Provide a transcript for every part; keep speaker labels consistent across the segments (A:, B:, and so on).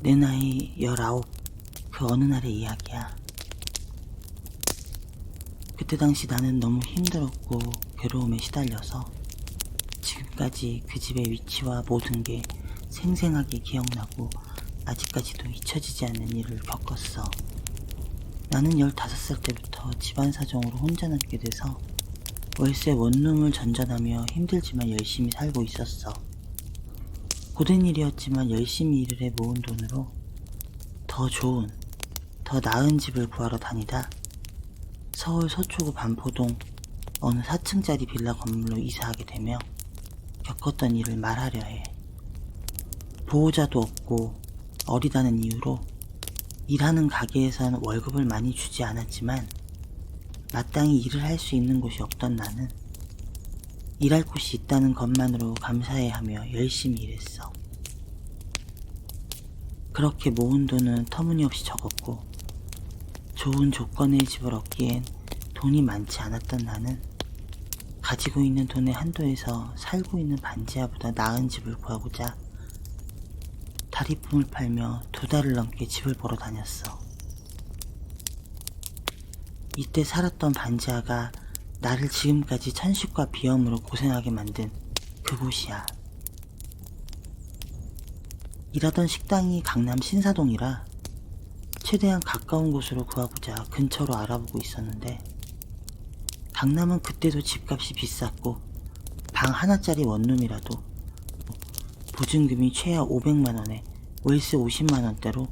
A: 내 나이 19, 그 어느 날의 이야기야. 그때 당시 나는 너무 힘들었고 괴로움에 시달려서 지금까지 그 집의 위치와 모든 게 생생하게 기억나고 아직까지도 잊혀지지 않는 일을 겪었어. 나는 15살 때부터 집안 사정으로 혼자 남게 돼서 월세 원룸을 전전하며 힘들지만 열심히 살고 있었어. 고된 일이었지만 열심히 일을 해 모은 돈으로 더 좋은, 더 나은 집을 구하러 다니다 서울 서초구 반포동 어느 4층짜리 빌라 건물로 이사하게 되며 겪었던 일을 말하려 해. 보호자도 없고 어리다는 이유로 일하는 가게에선 월급을 많이 주지 않았지만 마땅히 일을 할 수 있는 곳이 없던 나는 일할 곳이 있다는 것만으로 감사해하며 열심히 일했어. 그렇게 모은 돈은 터무니없이 적었고 좋은 조건의 집을 얻기엔 돈이 많지 않았던 나는 가지고 있는 돈의 한도에서 살고 있는 반지하보다 나은 집을 구하고자 다리품을 팔며 2달을 넘게 집을 보러 다녔어. 이때 살았던 반지하가 나를 지금까지 천식과 비염으로 고생하게 만든 그곳이야. 일하던 식당이 강남 신사동이라 최대한 가까운 곳으로 구하고자 근처로 알아보고 있었는데 강남은 그때도 집값이 비쌌고 방 하나짜리 원룸이라도 보증금이 최하 500만원에 월세 50만원대로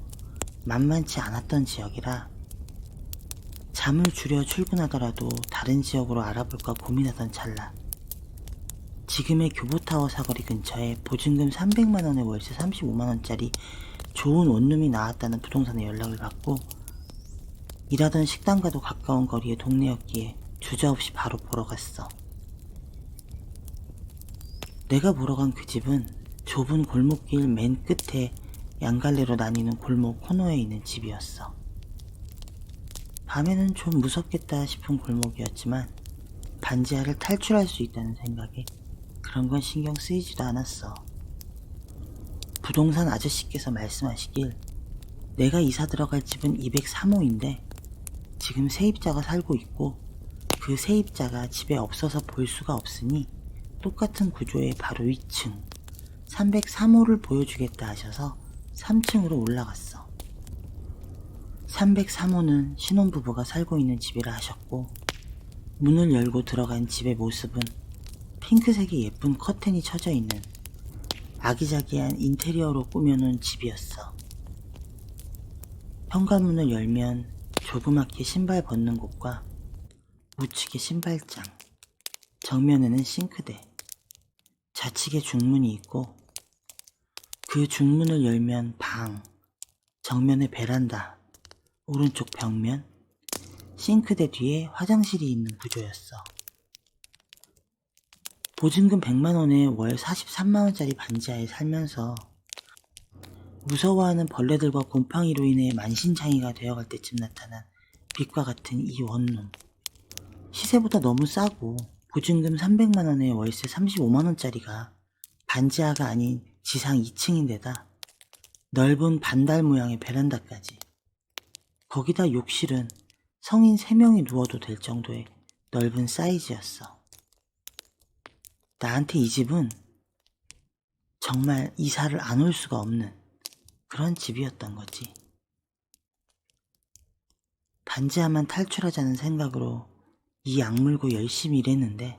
A: 만만치 않았던 지역이라 잠을 줄여 출근하더라도 다른 지역으로 알아볼까 고민하던 찰나 지금의 교보타워 사거리 근처에 보증금 300만원에 월세 35만원짜리 좋은 원룸이 나왔다는 부동산에 연락을 받고 일하던 식당과도 가까운 거리의 동네였기에 주저없이 바로 보러 갔어. 내가 보러 간 그 집은 좁은 골목길 맨 끝에 양갈래로 나뉘는 골목 코너에 있는 집이었어. 밤에는 좀 무섭겠다 싶은 골목이었지만 반지하를 탈출할 수 있다는 생각에 그런 건 신경 쓰이지도 않았어. 부동산 아저씨께서 말씀하시길 내가 이사 들어갈 집은 203호인데 지금 세입자가 살고 있고 그 세입자가 집에 없어서 볼 수가 없으니 똑같은 구조의 바로 위층 303호를 보여주겠다 하셔서 3층으로 올라갔어. 303호는 신혼부부가 살고 있는 집이라 하셨고 문을 열고 들어간 집의 모습은 핑크색의 예쁜 커튼이 쳐져 있는 아기자기한 인테리어로 꾸며놓은 집이었어. 현관문을 열면 조그맣게 신발 벗는 곳과 우측에 신발장, 정면에는 싱크대, 좌측에 중문이 있고 그 중문을 열면 방, 정면에 베란다, 오른쪽 벽면, 싱크대 뒤에 화장실이 있는 구조였어. 보증금 100만원에 월 43만원짜리 반지하에 살면서 무서워하는 벌레들과 곰팡이로 인해 만신창이가 되어갈 때쯤 나타난 빛과 같은 이 원룸. 시세보다 너무 싸고 보증금 300만원에 월세 35만원짜리가 반지하가 아닌 지상 2층인데다 넓은 반달 모양의 베란다까지. 거기다 욕실은 성인 3명이 누워도 될 정도의 넓은 사이즈였어. 나한테 이 집은 정말 이사를 안 올 수가 없는 그런 집이었던 거지. 반지하만 탈출하자는 생각으로 이 악물고 열심히 일했는데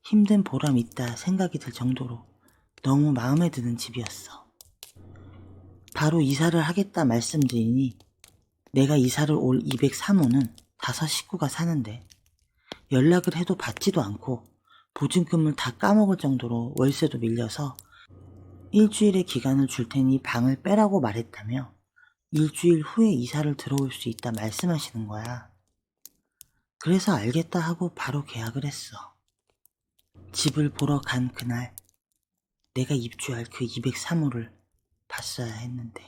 A: 힘든 보람 있다 생각이 들 정도로 너무 마음에 드는 집이었어. 바로 이사를 하겠다 말씀드리니 내가 이사를 올 203호는 5 식구가 사는데 연락을 해도 받지도 않고 보증금을 다 까먹을 정도로 월세도 밀려서 일주일의 기간을 줄 테니 방을 빼라고 말했다며 일주일 후에 이사를 들어올 수 있다 말씀하시는 거야. 그래서 알겠다 하고 바로 계약을 했어. 집을 보러 간 그날 내가 입주할 그 203호를 봤어야 했는데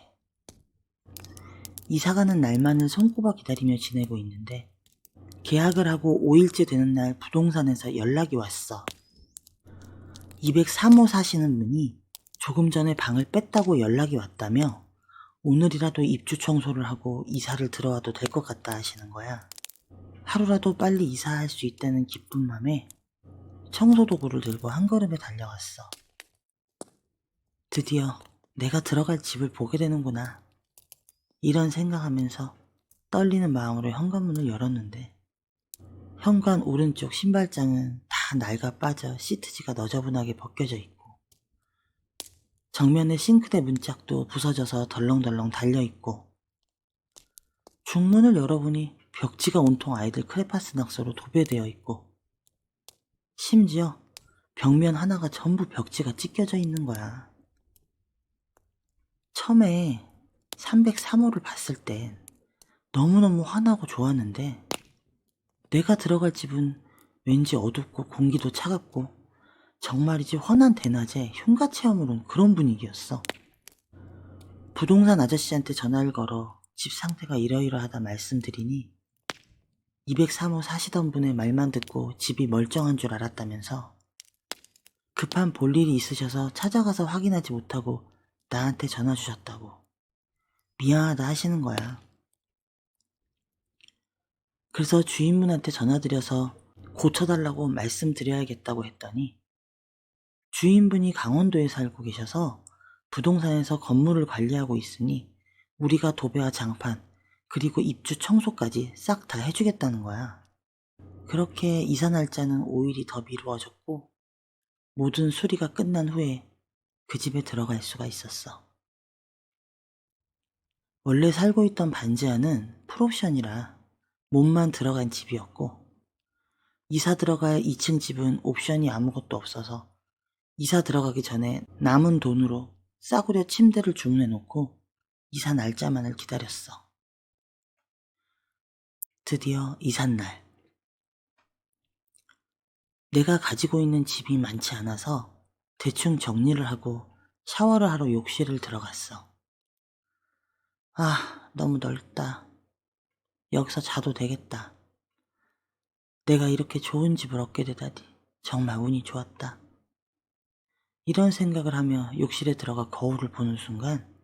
A: 이사가는 날만을 손꼽아 기다리며 지내고 있는데 계약을 하고 5일째 되는 날 부동산에서 연락이 왔어. 203호 사시는 분이 조금 전에 방을 뺐다고 연락이 왔다며 오늘이라도 입주 청소를 하고 이사를 들어와도 될 것 같다 하시는 거야. 하루라도 빨리 이사할 수 있다는 기쁜 맘에 청소 도구를 들고 한 걸음에 달려갔어. 드디어 내가 들어갈 집을 보게 되는구나. 이런 생각하면서 떨리는 마음으로 현관문을 열었는데 현관 오른쪽 신발장은 다 낡아 빠져 시트지가 너저분하게 벗겨져 있고 정면에 싱크대 문짝도 부서져서 덜렁덜렁 달려있고 중문을 열어보니 벽지가 온통 아이들 크레파스 낙서로 도배되어 있고 심지어 벽면 하나가 전부 벽지가 찢겨져 있는 거야. 처음에 303호를 봤을 땐 너무너무 환하고 좋았는데 내가 들어갈 집은 왠지 어둡고 공기도 차갑고 정말이지 환한 대낮에 흉가 체험을 온 그런 분위기였어. 부동산 아저씨한테 전화를 걸어 집 상태가 이러이러하다 말씀드리니 203호 사시던 분의 말만 듣고 집이 멀쩡한 줄 알았다면서 급한 볼일이 있으셔서 찾아가서 확인하지 못하고 나한테 전화 주셨다고 미안하다 하시는 거야. 그래서 주인분한테 전화드려서 고쳐달라고 말씀드려야겠다고 했더니 주인분이 강원도에 살고 계셔서 부동산에서 건물을 관리하고 있으니 우리가 도배와 장판 그리고 입주 청소까지 싹 다 해주겠다는 거야. 그렇게 이사 날짜는 5일이 더 미루어졌고 모든 수리가 끝난 후에 그 집에 들어갈 수가 있었어. 원래 살고 있던 반지하는 풀옵션이라 몸만 들어간 집이었고 이사 들어갈 2층 집은 옵션이 아무것도 없어서 이사 들어가기 전에 남은 돈으로 싸구려 침대를 주문해놓고 이사 날짜만을 기다렸어. 드디어 이삿날. 내가 가지고 있는 집이 많지 않아서 대충 정리를 하고 샤워를 하러 욕실을 들어갔어. 아, 너무 넓다. 여기서 자도 되겠다. 내가 이렇게 좋은 집을 얻게 되다니 정말 운이 좋았다. 이런 생각을 하며 욕실에 들어가 거울을 보는 순간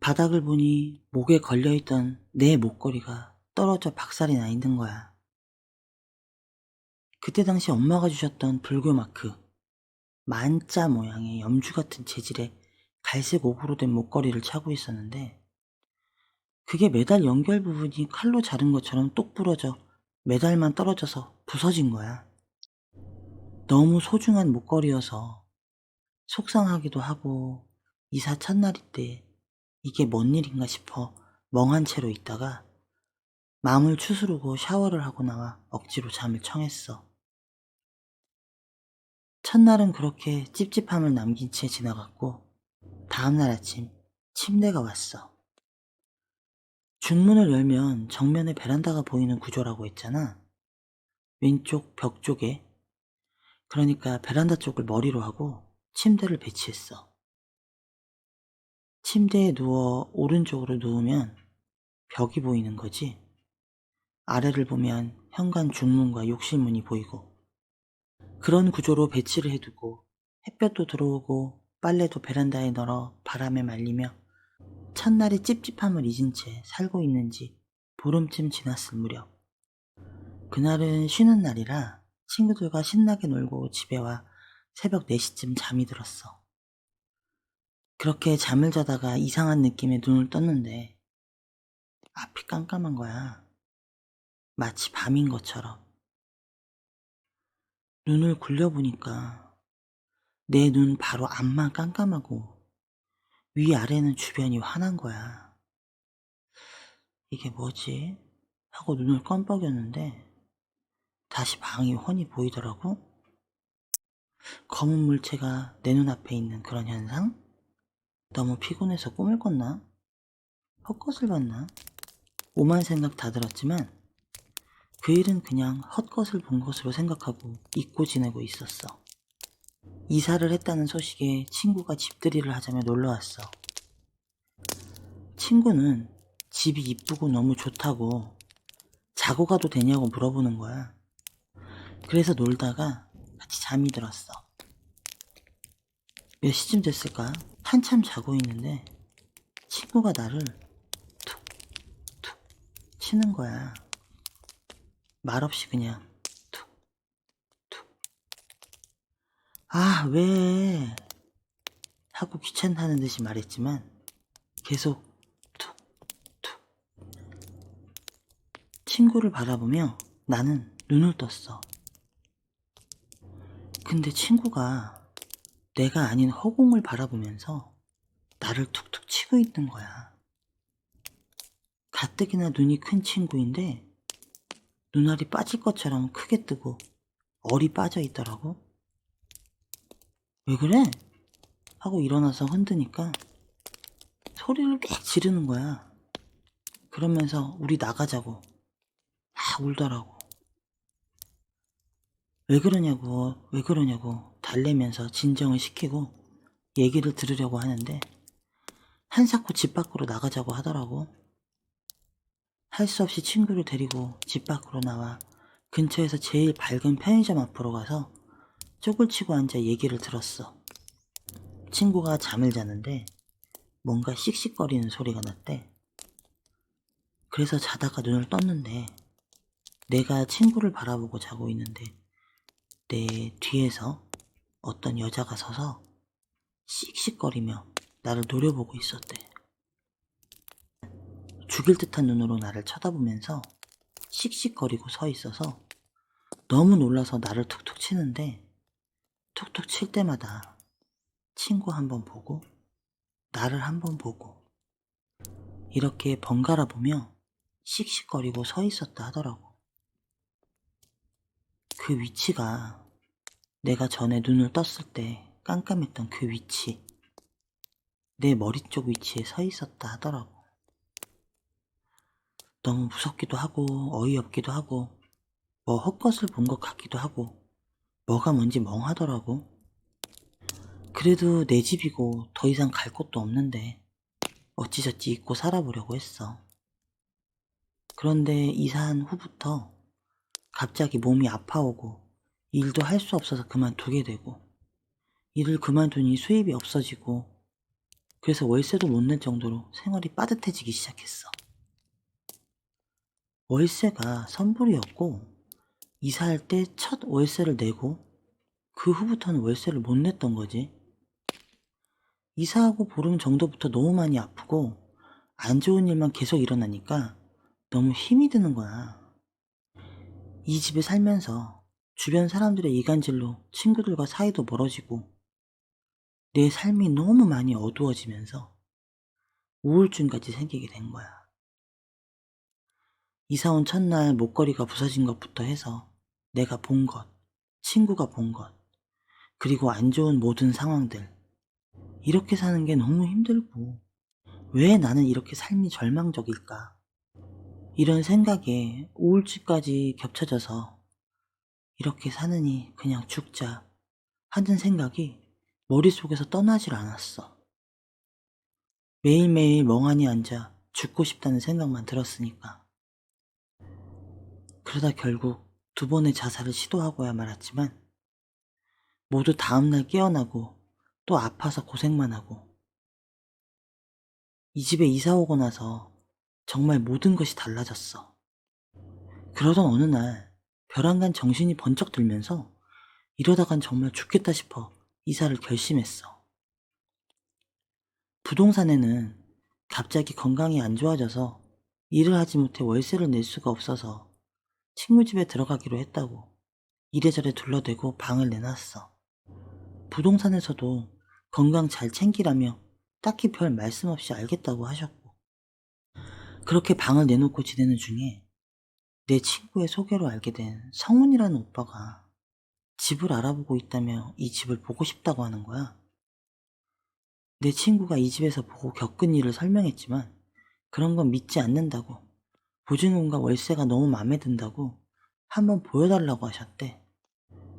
A: 바닥을 보니 목에 걸려있던 내 목걸이가 떨어져 박살이 나 있는 거야. 그때 당시 엄마가 주셨던 불교 마크, 만자 모양의 염주 같은 재질의 갈색 옥으로 된 목걸이를 차고 있었는데 그게 메달 연결 부분이 칼로 자른 것처럼 똑 부러져 메달만 떨어져서 부서진 거야. 너무 소중한 목걸이여서 속상하기도 하고 이사 첫날인데 이게 뭔 일인가 싶어 멍한 채로 있다가 마음을 추스르고 샤워를 하고 나와 억지로 잠을 청했어. 첫날은 그렇게 찝찝함을 남긴 채 지나갔고 다음날 아침 침대가 왔어. 중문을 열면 정면에 베란다가 보이는 구조라고 했잖아. 왼쪽 벽 쪽에. 그러니까 베란다 쪽을 머리로 하고 침대를 배치했어. 침대에 누워 오른쪽으로 누우면 벽이 보이는 거지. 아래를 보면 현관 중문과 욕실문이 보이고 그런 구조로 배치를 해두고 햇볕도 들어오고 빨래도 베란다에 널어 바람에 말리며 첫날의 찝찝함을 잊은 채 살고 있는지 보름쯤 지났을 무렵 그날은 쉬는 날이라 친구들과 신나게 놀고 집에 와 새벽 4시쯤 잠이 들었어. 그렇게 잠을 자다가 이상한 느낌에 눈을 떴는데 앞이 깜깜한 거야. 마치 밤인 것처럼. 눈을 굴려보니까 내 눈 바로 앞만 깜깜하고 위아래는 주변이 환한 거야. 이게 뭐지? 하고 눈을 껌뻑였는데 다시 방이 훤히 보이더라고. 검은 물체가 내 눈앞에 있는 그런 현상? 너무 피곤해서 꿈을 꿨나? 헛것을 봤나? 오만 생각 다 들었지만 그 일은 그냥 헛것을 본 것으로 생각하고 잊고 지내고 있었어. 이사를 했다는 소식에 친구가 집들이를 하자며 놀러왔어. 친구는 집이 이쁘고 너무 좋다고 자고 가도 되냐고 물어보는 거야. 그래서 놀다가 같이 잠이 들었어. 몇 시쯤 됐을까? 한참 자고 있는데 친구가 나를 툭툭 치는 거야. 말없이 그냥 툭툭. 아, 왜? 하고 귀찮다는 듯이 말했지만 계속 툭툭. 친구를 바라보며 나는 눈을 떴어. 근데 친구가 내가 아닌 허공을 바라보면서 나를 툭툭 치고 있는 거야. 가뜩이나 눈이 큰 친구인데 눈알이 빠질 것처럼 크게 뜨고 얼이 빠져 있더라고. 왜 그래? 하고 일어나서 흔드니까 소리를 꽥 지르는 거야. 그러면서 우리 나가자고 막 울더라고. 왜 그러냐고 달래면서 진정을 시키고 얘기를 들으려고 하는데 한사코 집 밖으로 나가자고 하더라고. 할 수 없이 친구를 데리고 집 밖으로 나와 근처에서 제일 밝은 편의점 앞으로 가서 쪽을 치고 앉아 얘기를 들었어. 친구가 잠을 자는데 뭔가 씩씩거리는 소리가 났대. 그래서 자다가 눈을 떴는데 내가 친구를 바라보고 자고 있는데 내 뒤에서 어떤 여자가 서서 씩씩거리며 나를 노려보고 있었대. 죽일 듯한 눈으로 나를 쳐다보면서 씩씩거리고 서 있어서 너무 놀라서 나를 툭툭 치는데 툭툭 칠 때마다 친구 한 번 보고 나를 한 번 보고 이렇게 번갈아 보며 씩씩거리고 서 있었다 하더라고. 그 위치가 내가 전에 눈을 떴을 때 깜깜했던 그 위치, 내 머리 쪽 위치에 서 있었다 하더라고. 너무 무섭기도 하고 어이없기도 하고 뭐 헛것을 본 것 같기도 하고 뭐가 뭔지 멍하더라고. 그래도 내 집이고 더 이상 갈 곳도 없는데 어찌저찌 잊고 살아보려고 했어. 그런데 이사한 후부터 갑자기 몸이 아파오고 일도 할 수 없어서 그만두게 되고 일을 그만두니 수입이 없어지고 그래서 월세도 못 낼 정도로 생활이 빠듯해지기 시작했어. 월세가 선불이었고 이사할 때 첫 월세를 내고 그 후부터는 월세를 못 냈던 거지. 이사하고 보름 정도부터 너무 많이 아프고 안 좋은 일만 계속 일어나니까 너무 힘이 드는 거야. 이 집에 살면서 주변 사람들의 이간질로 친구들과 사이도 멀어지고 내 삶이 너무 많이 어두워지면서 우울증까지 생기게 된 거야. 이사 온 첫날 목걸이가 부서진 것부터 해서 내가 본 것, 친구가 본 것, 그리고 안 좋은 모든 상황들. 이렇게 사는 게 너무 힘들고 왜 나는 이렇게 삶이 절망적일까? 이런 생각에 우울증까지 겹쳐져서 이렇게 사느니 그냥 죽자 하는 생각이 머릿속에서 떠나질 않았어. 매일매일 멍하니 앉아 죽고 싶다는 생각만 들었으니까. 그러다 결국 2번의 자살을 시도하고야 말았지만 모두 다음날 깨어나고 또 아파서 고생만 하고 이 집에 이사 오고 나서 정말 모든 것이 달라졌어. 그러던 어느 날 벼랑간 정신이 번쩍 들면서 이러다간 정말 죽겠다 싶어 이사를 결심했어. 부동산에는 갑자기 건강이 안 좋아져서 일을 하지 못해 월세를 낼 수가 없어서 친구 집에 들어가기로 했다고 이래저래 둘러대고 방을 내놨어. 부동산에서도 건강 잘 챙기라며 딱히 별 말씀 없이 알겠다고 하셨고 그렇게 방을 내놓고 지내는 중에 내 친구의 소개로 알게 된 성훈이라는 오빠가 집을 알아보고 있다며 이 집을 보고 싶다고 하는 거야. 내 친구가 이 집에서 보고 겪은 일을 설명했지만 그런 건 믿지 않는다고 보증금과 월세가 너무 마음에 든다고 한번 보여달라고 하셨대.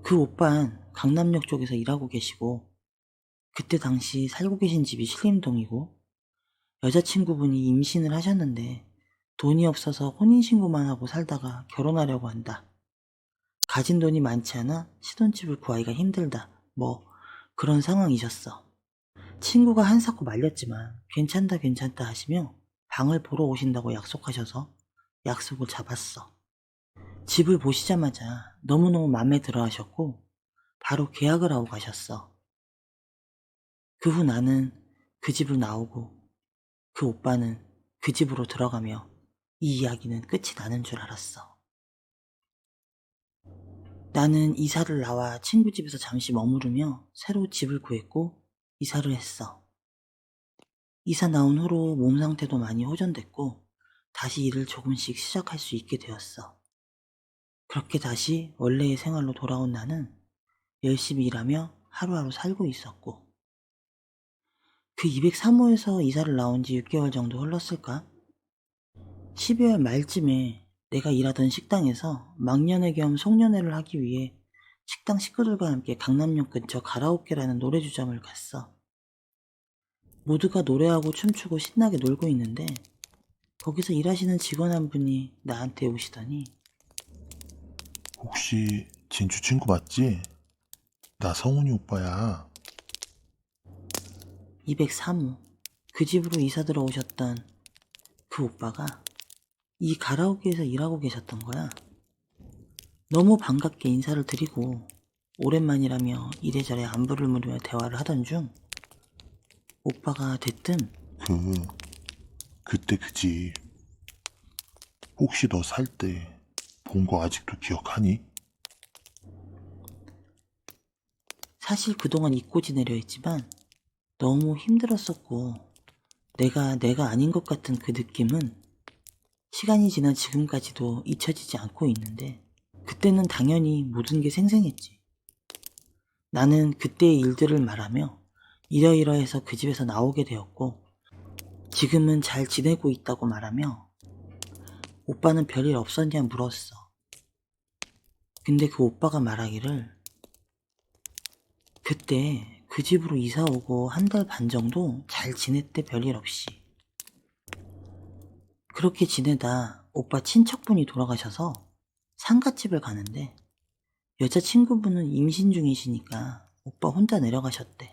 A: 그 오빠는 강남역 쪽에서 일하고 계시고 그때 당시 살고 계신 집이 신림동이고 여자친구분이 임신을 하셨는데 돈이 없어서 혼인신고만 하고 살다가 결혼하려고 한다. 가진 돈이 많지 않아 신혼집을 구하기가 힘들다. 뭐 그런 상황이셨어. 친구가 한사코 말렸지만 괜찮다 하시며 방을 보러 오신다고 약속하셔서 약속을 잡았어. 집을 보시자마자 너무너무 마음에 들어 하셨고 바로 계약을 하고 가셨어. 그 후 나는 그 집을 나오고 그 오빠는 그 집으로 들어가며 이 이야기는 끝이 나는 줄 알았어. 나는 이사를 나와 친구 집에서 잠시 머무르며 새로 집을 구했고 이사를 했어. 이사 나온 후로 몸 상태도 많이 호전됐고 다시 일을 조금씩 시작할 수 있게 되었어. 그렇게 다시 원래의 생활로 돌아온 나는 열심히 일하며 하루하루 살고 있었고 그 203호에서 이사를 나온 지 6개월 정도 흘렀을까? 12월 말쯤에 내가 일하던 식당에서 막년회 겸 송년회를 하기 위해 식당 식구들과 함께 강남역 근처 가라오케라는 노래주점을 갔어. 모두가 노래하고 춤추고 신나게 놀고 있는데 거기서 일하시는 직원 한 분이 나한테 오시더니
B: 혹시 진주 친구 맞지? 나 성훈이 오빠야.
A: 203호 그 집으로 이사 들어오셨던 그 오빠가 이 가라오케에서 일하고 계셨던 거야. 너무 반갑게 인사를 드리고 오랜만이라며 이래저래 안부를 물으며 대화를 하던 중 오빠가 대뜸
B: 그때 그 집 혹시 너 살 때 본 거 아직도 기억하니?
A: 사실 그동안 잊고 지내려 했지만 너무 힘들었었고 내가 아닌 것 같은 그 느낌은 시간이 지난 지금까지도 잊혀지지 않고 있는데 그때는 당연히 모든 게 생생했지. 나는 그때의 일들을 말하며 이러이러해서 그 집에서 나오게 되었고 지금은 잘 지내고 있다고 말하며 오빠는 별일 없었냐 물었어. 근데 그 오빠가 말하기를 그때 그 집으로 이사 오고 한 달 반 정도 잘 지냈대 별일 없이. 그렇게 지내다 오빠 친척분이 돌아가셔서 상갓집을 가는데 여자친구분은 임신 중이시니까 오빠 혼자 내려가셨대.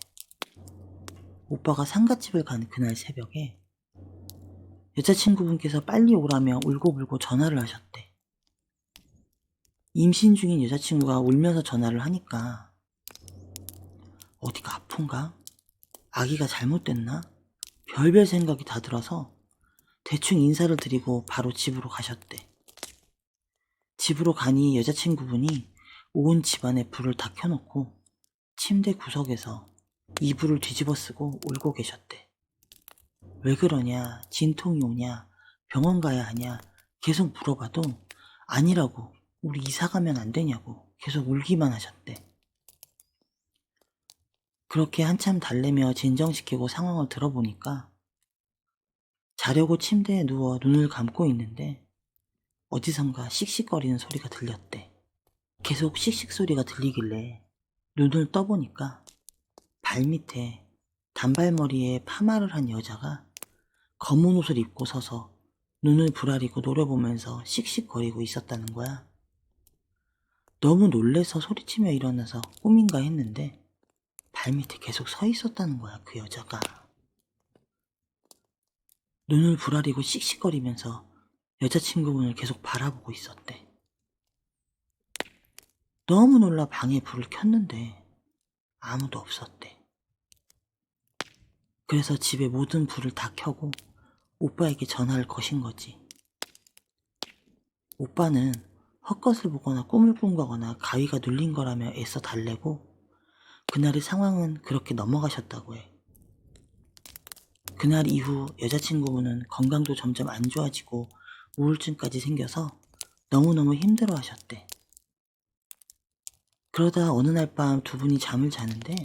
A: 오빠가 상갓집을 간 그날 새벽에 여자친구분께서 빨리 오라며 울고불고 전화를 하셨대. 임신 중인 여자친구가 울면서 전화를 하니까 어디가 아픈가? 아기가 잘못됐나? 별별 생각이 다 들어서 대충 인사를 드리고 바로 집으로 가셨대. 집으로 가니 여자친구분이 온 집안에 불을 다 켜놓고 침대 구석에서 이불을 뒤집어 쓰고 울고 계셨대. 왜 그러냐, 진통이 오냐, 병원 가야 하냐 계속 물어봐도 아니라고, 우리 이사 가면 안 되냐고 계속 울기만 하셨대. 그렇게 한참 달래며 진정시키고 상황을 들어보니까 자려고 침대에 누워 눈을 감고 있는데 어디선가 씩씩거리는 소리가 들렸대. 계속 씩씩 소리가 들리길래 눈을 떠보니까 발밑에 단발머리에 파마를 한 여자가 검은 옷을 입고 서서 눈을 부라리고 노려보면서 씩씩거리고 있었다는 거야. 너무 놀래서 소리치며 일어나서 꿈인가 했는데 발밑에 계속 서 있었다는 거야, 그 여자가. 눈을 부라리고 씩씩거리면서 여자친구분을 계속 바라보고 있었대. 너무 놀라 방에 불을 켰는데 아무도 없었대. 그래서 집에 모든 불을 다 켜고 오빠에게 전화를 거신 거지. 오빠는 헛것을 보거나 꿈을 꾼 거거나 가위가 눌린 거라며 애써 달래고 그날의 상황은 그렇게 넘어가셨다고 해. 그날 이후 여자친구분은 건강도 점점 안 좋아지고 우울증까지 생겨서 너무너무 힘들어 하셨대. 그러다 어느 날 밤 두 분이 잠을 자는데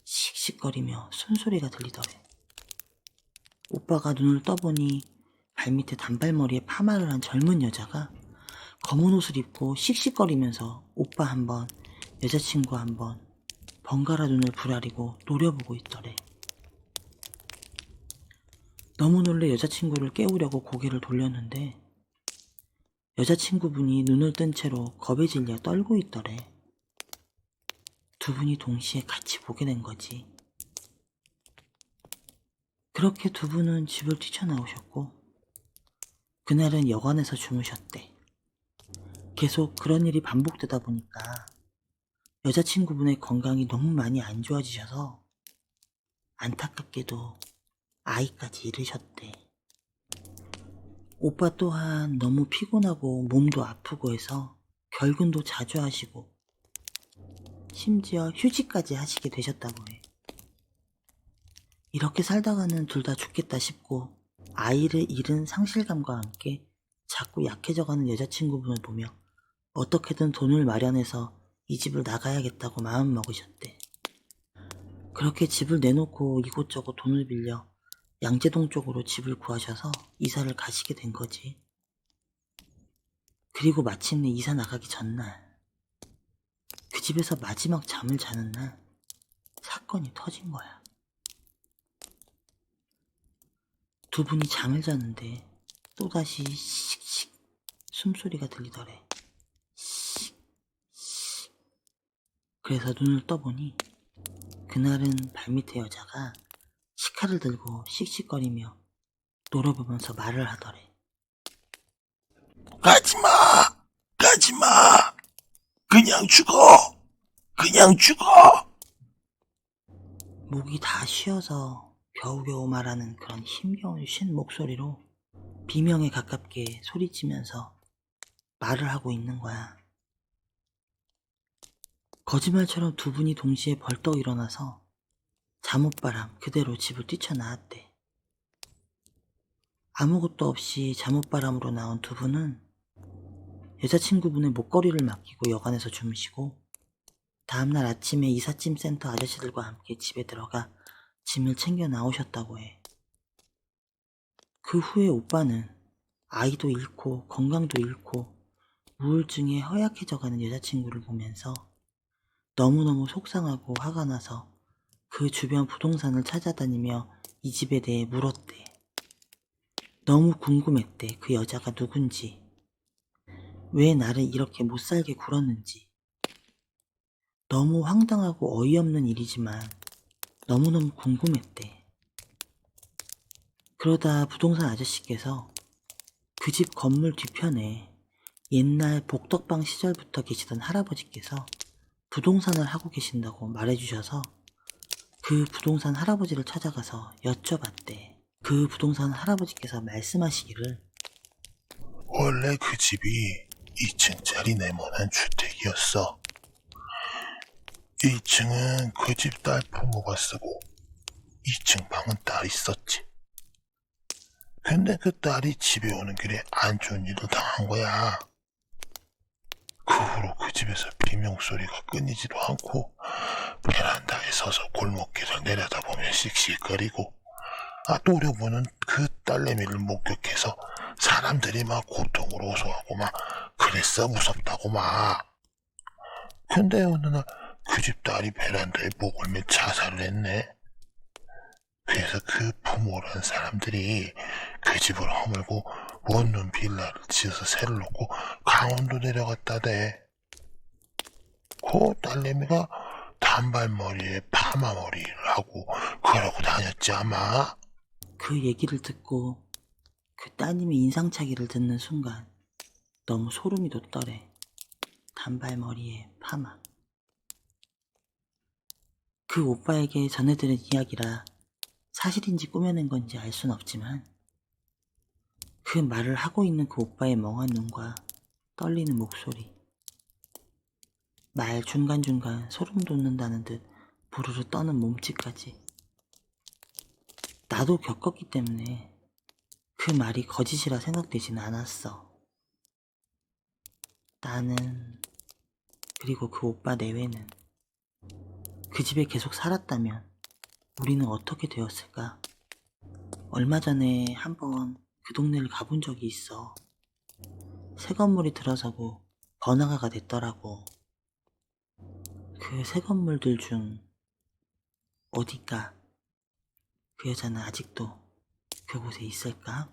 A: 씩씩거리며 숨소리가 들리더래. 오빠가 눈을 떠보니 발밑에 단발머리에 파마를 한 젊은 여자가 검은 옷을 입고 씩씩거리면서 오빠 한 번, 여자친구 한 번 번갈아 눈을 부라리고 노려보고 있더래. 너무 놀래 여자친구를 깨우려고 고개를 돌렸는데 여자친구분이 눈을 뜬 채로 겁에 질려 떨고 있더래. 두 분이 동시에 같이 보게 된 거지. 그렇게 두 분은 집을 뛰쳐나오셨고 그날은 여관에서 주무셨대. 계속 그런 일이 반복되다 보니까 여자친구분의 건강이 너무 많이 안 좋아지셔서 안타깝게도 아이까지 잃으셨대. 오빠 또한 너무 피곤하고 몸도 아프고 해서 결근도 자주 하시고 심지어 휴직까지 하시게 되셨다고 해. 이렇게 살다가는 둘 다 죽겠다 싶고 아이를 잃은 상실감과 함께 자꾸 약해져가는 여자친구분을 보며 어떻게든 돈을 마련해서 이 집을 나가야겠다고 마음먹으셨대. 그렇게 집을 내놓고 이곳저곳 돈을 빌려 양재동 쪽으로 집을 구하셔서 이사를 가시게 된 거지. 그리고 마침내 이사 나가기 전날, 그 집에서 마지막 잠을 자는 날 사건이 터진 거야. 두 분이 잠을 자는데 또다시 씩씩 숨소리가 들리더래. 씩. 그래서 눈을 떠보니 그날은 발밑에 여자가 식칼을 들고 씩씩거리며 노려보면서 말을 하더래.
B: 가지마! 가지마! 그냥 죽어! 그냥 죽어!
A: 목이 다 쉬어서 겨우겨우 말하는 그런 힘겨운 쉰 목소리로 비명에 가깝게 소리치면서 말을 하고 있는 거야. 거짓말처럼 두 분이 동시에 벌떡 일어나서 잠옷바람 그대로 집을 뛰쳐나왔대. 아무것도 없이 잠옷바람으로 나온 두 분은 여자친구분의 목걸이를 맡기고 여관에서 주무시고 다음날 아침에 이삿짐 센터 아저씨들과 함께 집에 들어가 짐을 챙겨 나오셨다고 해. 그 후에 오빠는 아이도 잃고 건강도 잃고 우울증에 허약해져가는 여자친구를 보면서 너무너무 속상하고 화가 나서 그 주변 부동산을 찾아다니며 이 집에 대해 물었대. 너무 궁금했대. 그 여자가 누군지, 왜 나를 이렇게 못살게 굴었는지. 너무 황당하고 어이없는 일이지만 너무너무 궁금했대. 그러다 부동산 아저씨께서 그 집 건물 뒤편에 옛날 복덕방 시절부터 계시던 할아버지께서 부동산을 하고 계신다고 말해주셔서 그 부동산 할아버지를 찾아가서 여쭤봤대. 그 부동산 할아버지께서 말씀하시기를
B: 원래 그 집이 2층짜리 네모난 주택이었어. 2층은 그 집 딸 부모가 쓰고 2층 방은 딸이 썼지. 근데 그 딸이 집에 오는 길에 안 좋은 일을 당한 거야. 그 후로 그 집에서 비명소리가 끊이지도 않고 베란다에 서서 골목길을 내려다보며 씩씩거리고 노려보는 그 딸내미를 목격해서 사람들이 막 고통으로 호소하고 막 그랬어 무섭다고 막. 근데 어느 날 그 집 딸이 베란다에 목을 매 자살을 했네. 그래서 그 부모란 사람들이 그 집을 허물고 원룸 빌라를 지어서 새를 놓고 강원도 내려갔다대. 그 딸내미가 단발머리에 파마머리를 하고 그러고 다녔지 아마.
A: 그 얘기를 듣고 그 따님의 인상착의를 듣는 순간 너무 소름이 돋더래. 단발머리에 파마. 그 오빠에게 전해들은 이야기라 사실인지 꾸며낸 건지 알 순 없지만 그 말을 하고 있는 그 오빠의 멍한 눈과 떨리는 목소리, 말 중간중간 소름 돋는다는 듯 부르르 떠는 몸짓까지 나도 겪었기 때문에 그 말이 거짓이라 생각되진 않았어. 나는, 그리고 그 오빠 내외는 그 집에 계속 살았다면 우리는 어떻게 되었을까? 얼마 전에 한번 그 동네를 가본 적이 있어. 새 건물이 들어서고 번화가가 됐더라고. 그 새 건물들 중 어디가 그 여자는 아직도 그곳에 있을까?